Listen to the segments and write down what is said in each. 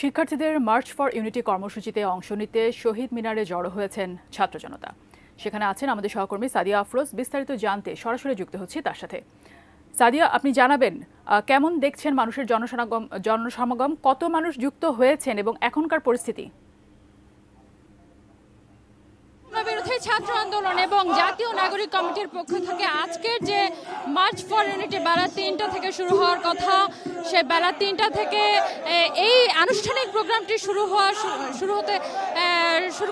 শিক্ষার্থীদের March for unity কর্মসূচিতে অংশ নিতে শহীদ মিনারে জড়ো হয়েছেন ছাত্র জনতা। সেখানে আছেন আমাদের সহকর্মী সাদিয়া আফরোজ। বিস্তারিত জানতে সরাসরি যুক্ত হচ্ছি তার সাথে। সাদিয়া, আপনি জানাবেন কেমন দেখছেন মানুষের জনসমাগম, কত মানুষ যুক্ত হয়েছেন এবং এখনকার পরিস্থিতি? বিরোধী ছাত্র আন্দোলন এবং জাতীয় নাগরিক কমিটির পক্ষ থেকে আজকের যে মার্চ ফর ইউনিটি বেলা ৩টা থেকে শুরু হওয়ার কথা, সে বেলা ৩টা থেকে এই আনুষ্ঠানিক প্রোগ্রামটি শুরু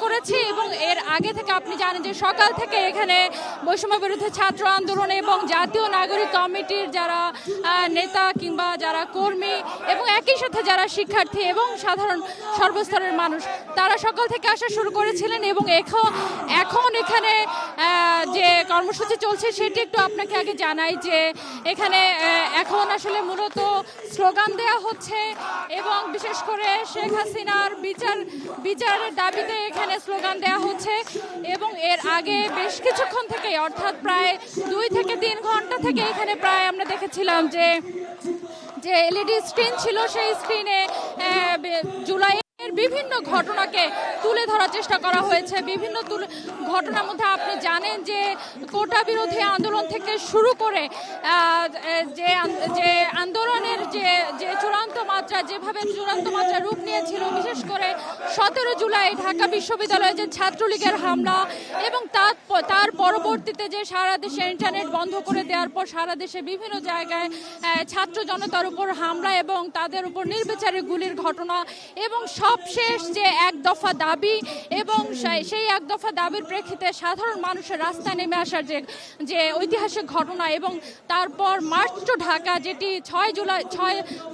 করেছে এবং এর আগে থেকে আপনি জানেন যে সকাল থেকে এখানে বৈষম্য বিরোধী ছাত্র আন্দোলন এবং জাতীয় নাগরিক কমিটির যারা নেতা কিংবা যারা কর্মী এবং একই সাথে যারা শিক্ষার্থী এবং সাধারণ সর্বস্তরের মানুষ, তারা সকাল থেকে আসা শুরু করেছিলেন এবং এখন এখানে যে কর্মসূচি চলছে সেটি একটু আপনাকে আগে জানাই যে এখানে এখন আসলে মূলত স্লোগান দেয়া হচ্ছে এবং বিশেষ করে শেখ হাসিনার বিচারের দাবিতে এখানে স্লোগান দেয়া হচ্ছে এবং এর আগে বেশ কিছুক্ষণ থেকে, অর্থাৎ প্রায় 2 থেকে 3 ঘন্টা থেকে এখানে প্রায় আমরা দেখেছিলাম যে এলইডি স্ক্রিন ছিল, সেই স্ক্রিনে জুলাইয়ের বিভিন্ন ঘটনাকে তুলে ধরার চেষ্টা করা হয়েছে। বিভিন্ন ঘটনার মধ্যে আপনি জানেন যে কোটা বিরোধী আন্দোলন থেকে শুরু করে যে আন্দোলনের যে চূড়ান্ত মাত্রা রূপ নিয়েছিল, বিশেষ করে 17 জুলাই ঢাকা বিশ্ববিদ্যালয়ে যে ছাত্রলীগের হামলা এবং তার পরবর্তীতে যে সারা দেশে ইন্টারনেট বন্ধ করে দেওয়ার পর সারা দেশে বিভিন্ন জায়গায় ছাত্র জনতার উপর হামলা এবং তাদের উপর নির্বিচারে গুলির ঘটনা এবং সবশেষ যে এক দফা দাবি এবং সেই এক দফা দাবির প্রেক্ষিতে সাধারণ মানুষের রাস্তায় নেমে আসার যে ঐতিহাসিক ঘটনা এবং তারপর মার্চ টু ঢাকা, যেটি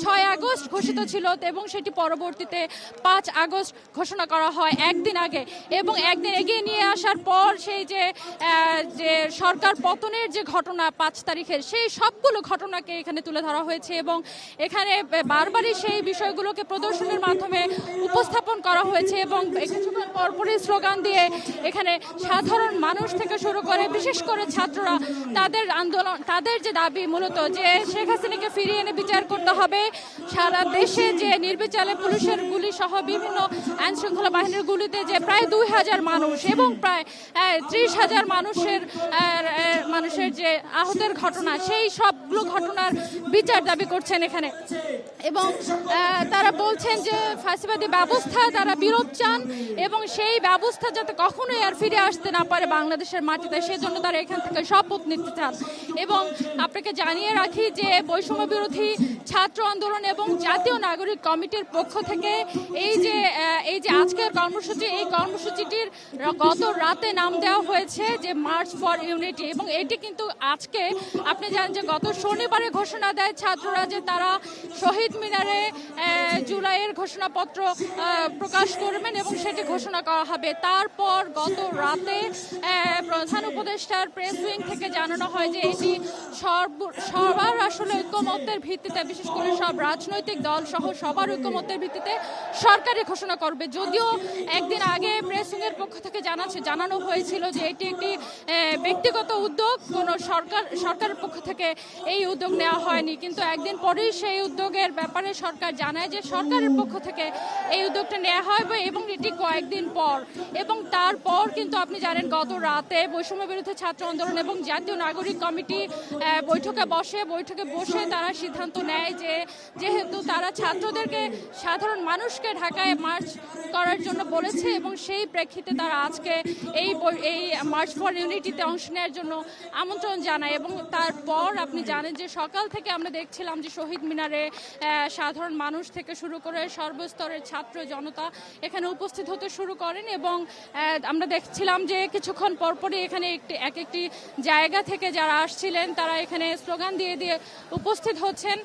6 আগস্ট ঘোষিত ছিল এবং সেটি পরবর্তীতে 5 আগস্ট ঘোষণা করা হয় একদিন আগে এবং একদিন এগিয়ে নিয়ে আসার পর সেই যে সরকার পতনের যে ঘটনা 5 তারিখের, সেই সবগুলো ঘটনাকে এখানে তুলে ধরা হয়েছে এবং এখানে বারবারই সেই বিষয়গুলোকে প্রদর্শনের মাধ্যমে উপস্থাপন করা হয়েছে এবং কিছুক্ষণ পরপরই স্লোগান দিয়ে এখানে সাধারণ মানুষ থেকে শুরু করে বিশেষ করে ছাত্ররা তাদের যে দাবি মূলত যে শেখ হাসিনাকে ফিরিয়ে এনে বিচার করতে হবে, সারা দেশে যে নির্বিচারে পুলিশের গুলি সহ বিভিন্ন আইন শৃঙ্খলা বাহিনীর গুলিতে যে প্রায় 2000 মানুষ এবং প্রায় 30,000 মানুষের যে আহতের ঘটনা, সেই সবগুলো ঘটনার বিচার দাবি করছেন এখানে এবং তারা বলছেন যে ফাঁসিবাদী ব্যবস্থা তারা বিরোধ চান এবং সেই ব্যবস্থা যাতে কখনোই আর ফিরে আসতে না পারে বাংলাদেশের মাটিতে, সেজন্য তারা এখান থেকে শপথ নিতে চান। এবং আপনাকে জানিয়ে রাখি যে বৈষম্য বিরোধী ছাত্র আন্দোলন এবং জাতীয় নাগরিক কমিটির পক্ষ থেকে এই যে আজকের কর্মসূচি, এই কর্মসূচিটির গত রাতে নাম দেওয়া হয়েছে যে মার্চ ফর ইউনিটি এবং এটি কিন্তু আজকে আপনি জানেন যে গত শনিবারে ঘোষণা দেয় ছাত্ররা যে তারা শহীদ মিনারে জুলাইয়ের ঘোষণাপত্র প্রকাশ করবেন এবং সেটি ঘোষণা করা হবে। তারপর গত রাতে প্রধান উপদেষ্টার প্রেস উইং থেকে জানানো হয় যে এটি সবার আসলে ঐক্যমত্যের ভিত্তিতে, বিশেষ করে সব রাজনৈতিক দল সহ সবার ঐক্যমত্যের ভিত্তিতে সরকারি ঘোষণা করবে। যদিও একদিন আগে প্রেস উইং এর পক্ষ থেকে জানানো হয়েছিল যে এটি একটি ব্যক্তিগত উদ্যোগ, কোনো সরকারের পক্ষ থেকে এই উদ্যোগ নেওয়া হয়নি, কিন্তু একদিন পরেই সেই উদ্যোগের ব্যাপারে সরকার জানায় যে সরকারের পক্ষ থেকে এই উদ্যোগটা নেওয়া হবে এবং এটি কয়েকদিন পর। এবং তারপর কিন্তু আপনি জানেন গত রাতে বৈষম্য বিরোধী ছাত্র আন্দোলন এবং জাতীয় নাগরিক কমিটি বৈঠকে বসে তারা সিদ্ধান্ত নেয় যে যেহেতু তারা ছাত্রদেরকে, সাধারণ মানুষকে ঢাকায় মার্চ করার জন্য বলেছে এবং সেই প্রেক্ষিতে তারা আজকে এই মার্চ ফর ইউনিটিতে অংশ নেওয়ার জন্য আমন্ত্রণ জানায় এবং তারপর আপনি জানেন যে সকাল থেকে আমরা দেখছিলাম যে শহীদ মিনারে সাধারণ মানুষ থেকে শুরু করে সর্বস্তরের ছাত্র জনতা এখানে উপস্থিত হতে শুরু করেন এবং আমরা দেখছিলাম যে কিছুক্ষণ পরপরই এখানে একটি জায়গা থেকে যারা আসছিলেন তারা এখানে স্লোগান দিয়ে উপস্থিত হচ্ছেন।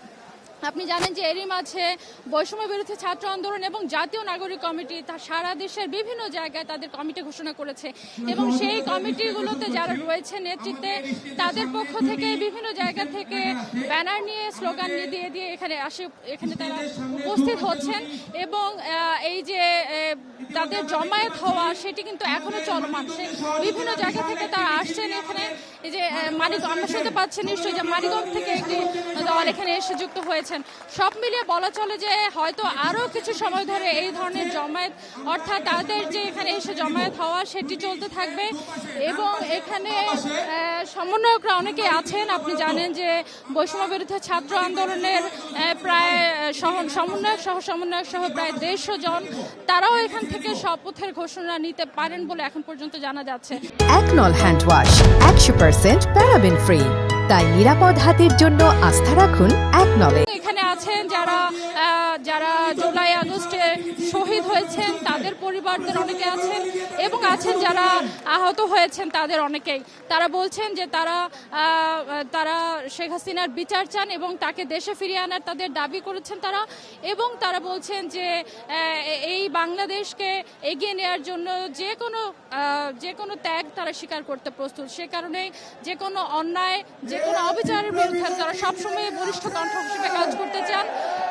আপনি জানেন যে এরই মাঝে বৈষম্য বিরোধী ছাত্র আন্দোলন এবং জাতীয় নাগরিক কমিটি সারা দেশের বিভিন্ন জায়গায় তাদের কমিটি ঘোষণা করেছে এবং সেই কমিটিগুলোতে যারা রয়েছে নেতৃত্বে, তাদের পক্ষ থেকে বিভিন্ন জায়গা থেকে ব্যানার নিয়ে স্লোগান দিয়ে এখানে তারা উপস্থিত হচ্ছেন এবং এই যে তাদের জমায়েত হওয়া সেটি কিন্তু এখনো চলমান। বিভিন্ন জায়গা থেকে তারা আসছেন এখানে, এই যে আমরা শুনতে পাচ্ছি নিশ্চয়ই যে মানিকগঞ্জ থেকে একটি দল এখানে এসে যুক্ত হয়েছে করেছেন। সব মিলিয়ে বলা চলে যে হয়তো আরও কিছু সময় ধরে এই ধরনের জমায়েত, অর্থাৎ তাদের যে এখানে এসে জমায়েত হওয়া সেটি চলতে থাকবে। এবং এখানে সমন্বয়করা অনেকে আছেন। আপনি জানেন যে বৈষম্য বিরুদ্ধে ছাত্র আন্দোলনের প্রায় সমন্বয়ক সহ প্রায় 150 জন, তারাও এখান থেকে শপথের ঘোষণা নিতে পারেন বলে এখন পর্যন্ত জানা যাচ্ছে। একনল হ্যান্ড ওয়াশ 100% প্যারাবেন ফ্রি, তাই নিরাপদ হাতের জন্য আস্থা রাখুন একনলে। এখানে আছেন যারা জুলাই আগস্টে শহীদ হয়েছেন তাদের পরিবারদের অনেকে আছেন, এবং আছেন যারা আহত হয়েছেন তাদের অনেকেই। তারা বলছেন যে তারা শেখ হাসিনার বিচার চান এবং তাকে দেশে ফিরিয়ে আনার তাদের দাবি করেছেন তারা। এবং তারা বলছেন যে এই বাংলাদেশকে এগিয়ে নেওয়ার জন্য যে কোনো ত্যাগ তারা স্বীকার করতে প্রস্তুত। সে কারণে যে কোনো অন্যায়, যে কোনো অবিচারের বিরুদ্ধে তারা সবসময় বলিষ্ঠ কণ্ঠ হিসেবে কাজ করতে চান।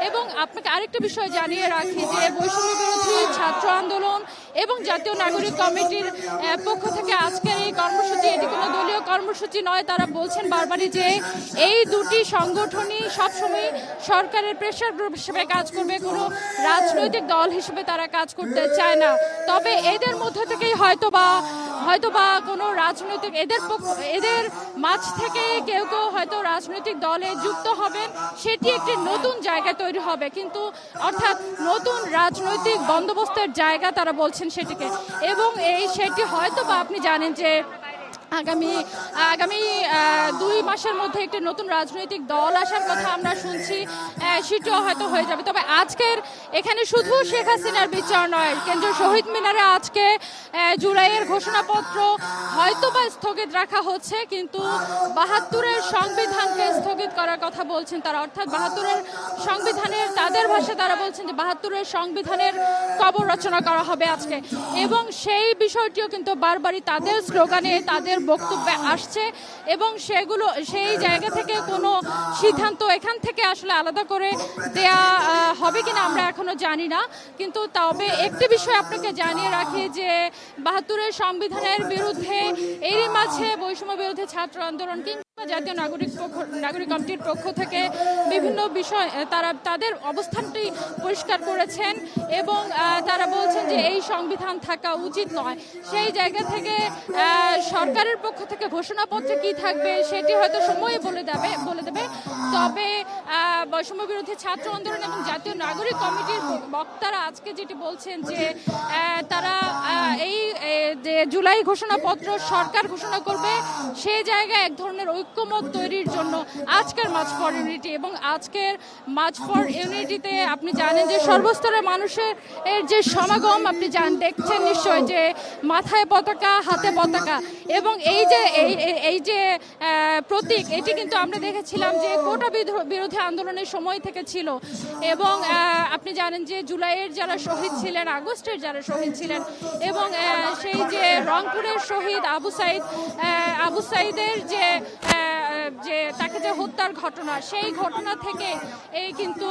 এবং আপনাকে আরেকটা বিষয় জানিয়ে রাখি যে বৈষম্য বিরোধী ছাত্র আন্দোলন এবং জাতীয় নাগরিক কমিটির পক্ষ থেকে আজকের এই কর্মসূচি, এটি কোনো দলীয় কর্মসূচি নয়। তারা বলছেন বারবারই যে এই দুটি সংগঠনই সবসময় সরকারের প্রেসার গ্রুপ হিসেবে কাজ করবে, কোনো রাজনৈতিক দল হিসেবে তারা কাজ করতে চায় না। তবে এদের মধ্য থেকেই হয়তোবা কোনো রাজনৈতিক এদের মাঝ থেকে কেউ হয়তো রাজনৈতিক দলে যুক্ত হবেন, সেটি একটি নতুন জায়গা তৈরি হবে। কিন্তু অর্থাৎ নতুন রাজনৈতিক বন্দোবস্তের জায়গা তারা বলছেন সেটিকে। এবং সেটি হয়তোবা আপনি জানেন যে আগামী 2 মাসের মধ্যে একটি নতুন রাজনৈতিক দল আসার কথা আমরা শুনছি, সেটিও হয়তো হয়ে যাবে। তবে আজকের এখানে শুধু শেখ হাসিনার বিচার নয়, কেন্দ্রীয় শহীদ মিনারে আজকে জুলাইয়ের ঘোষণাপত্র হয়তোবা স্থগিত রাখা হচ্ছে, কিন্তু 72-এর সংবিধানকে স্থগিত করার কথা বলছেন তারা। অর্থাৎ 72-এর সংবিধানের, তাদের ভাষায় তারা বলছেন যে 72-এর সংবিধানের কবর রচনা করা হবে আজকে। এবং সেই বিষয়টিও কিন্তু বারবারই তাদের স্লোগানে, তাদের বক্তব্যে আসছে। এবং সেই জায়গা থেকে কোনো সিদ্ধান্ত এখান থেকে আসলে আলাদা করে দেয়া হবে কিনা আমরা এখনো জানি না। কিন্তু তবে একটি বিষয় আপনাকে জানিয়ে রাখি যে 72-এর সংবিধানের বিরুদ্ধে এরই মাঝে বৈষম্য বিরোধী ছাত্র আন্দোলন কিংবা জাতীয় নাগরিক কমিটির পক্ষ থেকে বিভিন্ন বিষয় তারা তাদের অবস্থানটি পরিষ্কার করেছেন। এবং তারা বলছেন যে এই সংবিধান থাকা উচিত নয়। সেই জায়গা থেকে সরকারের পক্ষ থেকে ঘোষণাপত্রে কি থাকবে সেটি হয়তো সময় বলে দেবে। তবে বৈষম্য বিরোধী ছাত্র আন্দোলন এবং জাতীয় নাগরিক কমিটির বক্তারা আজকে যেটি বলছেন যে তারা এই যে জুলাই ঘোষণাপত্র সরকার ঘোষণা করবে, সেই জায়গায় এক ধরনের ঐক্যমত তৈরির জন্য আজকের মার্চ ফর ইউনিটি। এবং আজকের মার্চ ফর ইউনিটিতে আপনি জানেন যে সর্বস্তরের মানুষের যে সমাগম, আপনি দেখছেন নিশ্চয় যে মাথায় পতাকা, হাতে পতাকা। এবং এই যে প্রতীক, এটি কিন্তু আমরা দেখেছিলাম যে কোটা বিরোধী আন্দোলনের সময় থেকে ছিল। এবং আপনি জানেন যে জুলাইয়ের যারা শহীদ ছিলেন, আগস্টের যারা শহীদ ছিলেন, এবং সেই যে রংপুরের শহীদ আবু সাইদের যে তাকে যে হত্যার ঘটনা, সেই ঘটনা থেকে কিন্তু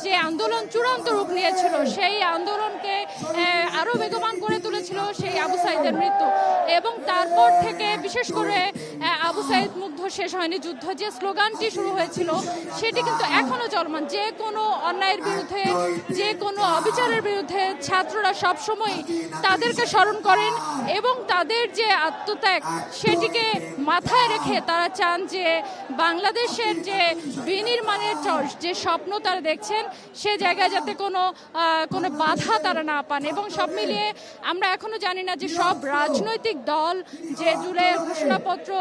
যে আন্দোলন চূড়ান্ত রূপ নিয়েছিল, সেই আন্দোলনকে আরো বেগবান করে তুলেছিল সেই আবু সাইদের মৃত্যু। এবং তারপর থেকে বিশেষ করে আবু সাইদ মুগ্ধ শেষ হয়নি যুদ্ধ, যে স্লোগানটি শুরু হয়েছিল সেটি কিন্তু এখনো চলমান। যে কোনো অন্যায়ের বিরুদ্ধে, যে কোনো অবিচারের বিরুদ্ধে ছাত্ররা সবসময় তাদেরকে স্মরণ করেন এবং তাদের যে আত্মত্যাগ সেটিকে মাথায় রেখে তারা চান যে বাংলাদেশের যে বিনির্মাণের যে স্বপ্ন তারা দেখছেন, সে জায়গায় যাতে কোনো বাধা তারা না পান। এবং সব মিলিয়ে আমরা এখনো জানি না যে সব রাজনৈতিক দল যে জুলাইয়ের ঘোষণাপত্র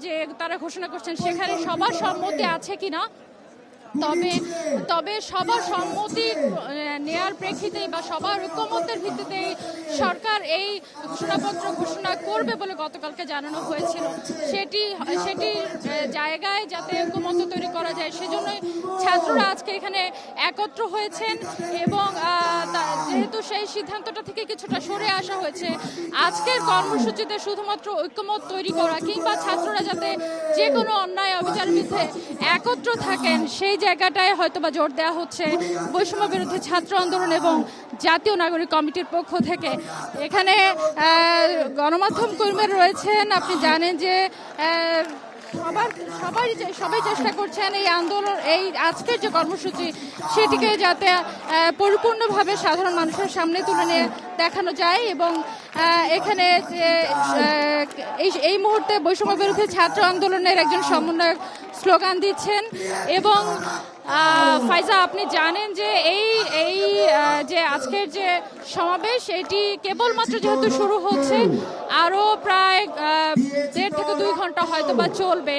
যে তারা ঘোষণা করছেন সেখানে সবার সম্মতি আছে কিনা। তবে সবার সম্মতি নেয়ার প্রেক্ষিতেই বা সবার ঐক্যমতের ভিত্তিতেই সরকার এই ঘোষণাপত্র ঘোষণা করবে বলে গতকালকে জানানো হয়েছিল। সেটির জায়গায় যাতে ঐক্যমত তৈরি করা যায়, সেজন্যই ছাত্ররা আজকে এখানে একত্র হয়েছেন। এবং যেহেতু সেই সিদ্ধান্তটা থেকে কিছুটা সরে আসা হয়েছে, আজকের কর্মসূচিতে শুধুমাত্র ঐক্যমত তৈরি করা কিংবা ছাত্ররা যাতে যে কোনো অন্যায় অবিচারের বিরুদ্ধে একত্র থাকেন, সেই জায়গাটায় হয়তোবা জোর দেওয়া হচ্ছে বৈষম্য বিরোধী ছাত্র আন্দোলন এবং জাতীয় নাগরিক কমিটির পক্ষ থেকে। এখানে গণমাধ্যম কর্মীরা রয়েছেন। আপনি জানেন যে সবাই চেষ্টা করছেন এই আন্দোলন, এই আজকের যে কর্মসূচি সেটিকে যাতে পরিপূর্ণভাবে সাধারণ মানুষের সামনে তুলে নিয়ে দেখানো যায়। এবং এখানে এই মুহূর্তে বৈষম্য বিরোধী ছাত্র আন্দোলনের একজন সমন্বয়ক স্লোগান দিচ্ছেন। এবং ফাইজা, আপনি জানেন যে এই যে আজকের যে সমাবেশ এটি কেবলমাত্র যেহেতু শুরু হচ্ছে, আরো প্রায় 1.5 থেকে 2 ঘন্টা হয়তো বা চলবে।